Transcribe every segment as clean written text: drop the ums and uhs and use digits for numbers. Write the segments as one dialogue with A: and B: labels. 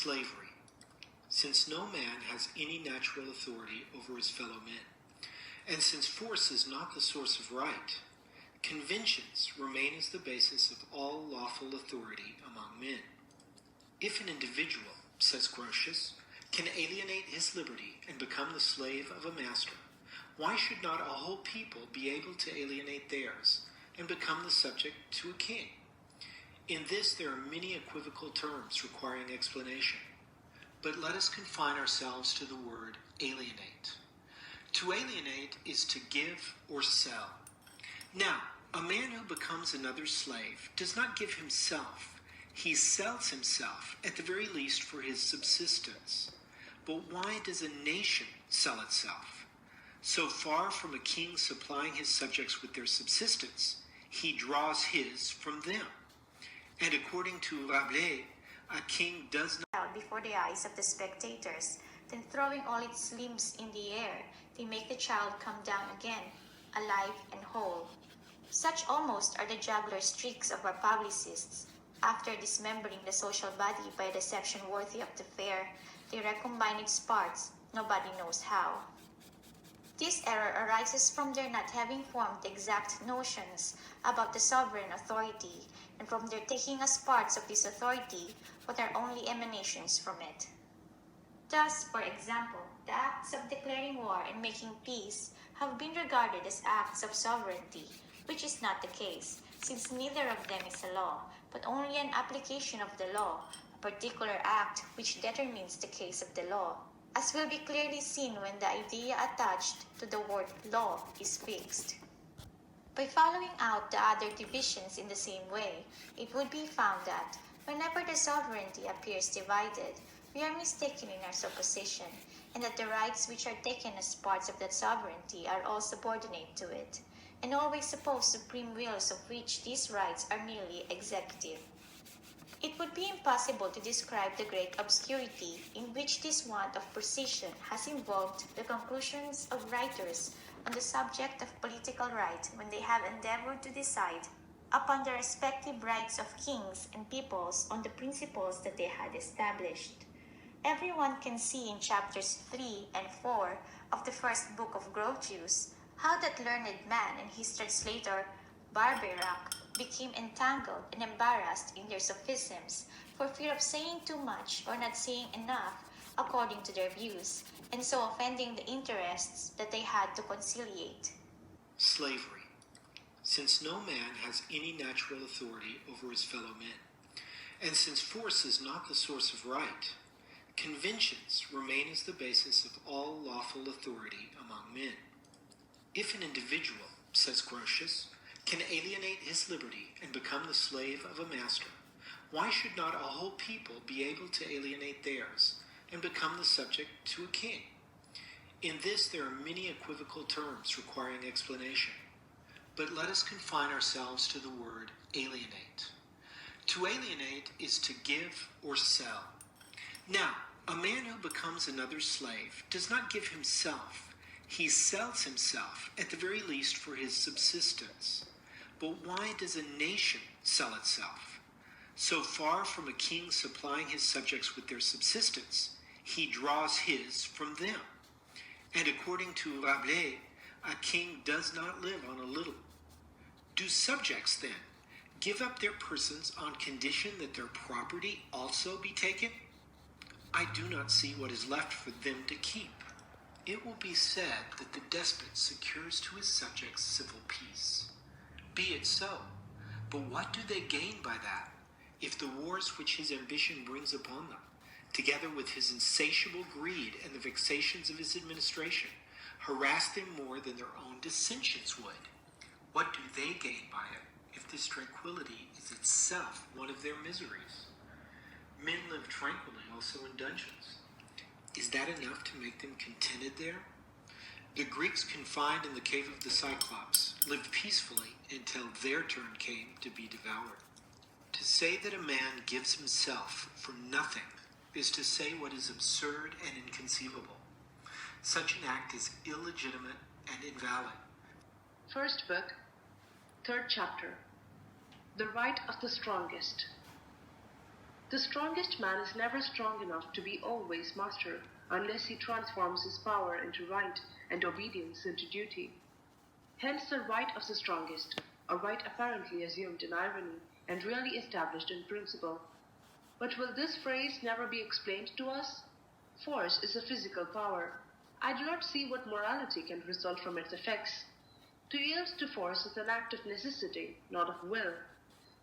A: Slavery. Since no man has any natural authority over his fellow men, and since force is not the source of right, conventions remain as the basis of all lawful authority among men. If an individual, says Grotius, can alienate his liberty and become the slave of a master, why should not a whole people be able to alienate theirs and become the subject to a king? In this there are many equivocal terms requiring explanation, but let us confine ourselves to the word alienate. To alienate is to give or sell. Now, a man who becomes another's slave does not give himself. He sells himself, at the very least, for his subsistence. But why does a nation sell itself? So far from a king supplying his subjects with their subsistence, he draws his from them. And according to Rabelais, a king does not
B: before the eyes of the spectators, then throwing all its limbs in the air, they make the child come down again, alive and whole. Such almost are the jugular streaks of our publicists. After dismembering the social body by a deception worthy of the fair, they recombine its parts, nobody knows how. This error arises from their not having formed exact notions about the sovereign authority, and from their taking as parts of this authority what are only emanations from it. Thus, for example, the acts of declaring war and making peace have been regarded as acts of sovereignty, which is not the case, since neither of them is a law, but only an application of the law, a particular act which determines the case of the law, as will be clearly seen when the idea attached to the word law is fixed. By following out the other divisions in the same way, it would be found that, whenever the sovereignty appears divided, we are mistaken in our supposition, and that the rights which are taken as parts of that sovereignty are all subordinate to it, and always suppose supreme wills of which these rights are merely executive. It would be impossible to describe the great obscurity in which this want of precision has involved the conclusions of writers on the subject of political right when they have endeavored to decide upon the respective rights of kings and peoples on the principles that they had established. Everyone can see in chapters 3 and 4 of the first book of Grotius how that learned man and his translator Barbeyrac became entangled and embarrassed in their sophisms for fear of saying too much or not saying enough according to their views, and so offending the interests that they had to conciliate.
A: Slavery. Since no man has any natural authority over his fellow men, and since force is not the source of right, conventions remain as the basis of all lawful authority among men. If an individual, says Grotius, can alienate his liberty and become the slave of a master, why should not a whole people be able to alienate theirs and become the subject to a king? In this there are many equivocal terms requiring explanation, but let us confine ourselves to the word alienate. To alienate is to give or sell. Now, a man who becomes another's slave does not give himself. He sells himself, at the very least, for his subsistence. But why does a nation sell itself? So far from a king supplying his subjects with their subsistence, he draws his from them. And according to Rabelais, a king does not live on a little. Do subjects, then, give up their persons on condition that their property also be taken? I do not see what is left for them to keep. It will be said that the despot secures to his subjects civil peace. Be it so, but what do they gain by that, if the wars which his ambition brings upon them, together with his insatiable greed and the vexations of his administration, harass them more than their own dissensions would? What do they gain by it, if this tranquility is itself one of their miseries? Men live tranquilly also in dungeons. Is that enough to make them contented there? The Greeks confined in the cave of the Cyclops lived peacefully until their turn came to be devoured. To say that a man gives himself for nothing is to say what is absurd and inconceivable. Such an act is illegitimate and invalid.
C: First book, third chapter. The right of the strongest. The strongest man is never strong enough to be always master unless he transforms his power into right and obedience into duty. Hence the right of the strongest, a right apparently assumed in irony and really established in principle. But will this phrase never be explained to us? Force is a physical power. I do not see what morality can result from its effects. To yield to force is an act of necessity, not of will.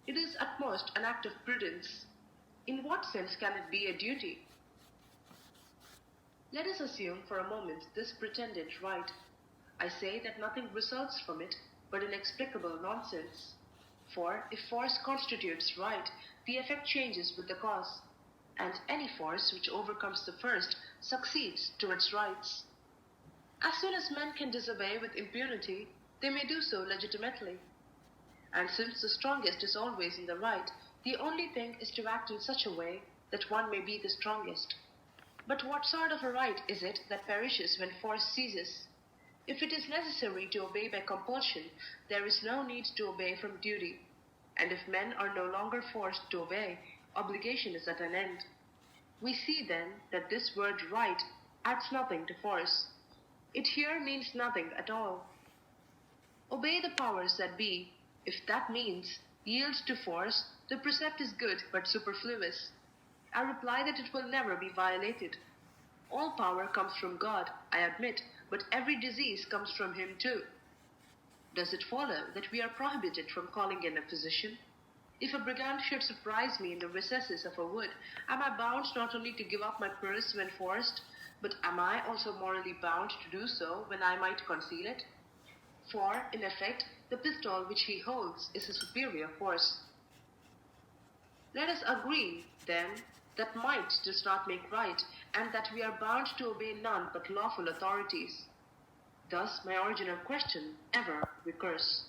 C: It is at most an act of prudence. In what sense can it be a duty? Let us assume for a moment this pretended right. I say that nothing results from it but inexplicable nonsense. For if force constitutes right, the effect changes with the cause, and any force which overcomes the first succeeds to its rights. As soon as men can disobey with impunity, they may do so legitimately. And since the strongest is always in the right, the only thing is to act in such a way that one may be the strongest. But what sort of a right is it that perishes when force ceases? If it is necessary to obey by compulsion, there is no need to obey from duty. And if men are no longer forced to obey, obligation is at an end. We see then that this word right adds nothing to force. It here means nothing at all. Obey the powers that be. If that means yield to force, the precept is good but superfluous. I reply that it will never be violated. All power comes from God, I admit, but every disease comes from him too. Does it follow that we are prohibited from calling in a physician? If a brigand should surprise me in the recesses of a wood, am I bound not only to give up my purse when forced, but am I also morally bound to do so when I might conceal it? For, in effect, the pistol which he holds is a superior force. Let us agree, then, that might does not make right, and that we are bound to obey none but lawful authorities. Thus my original question ever recurs.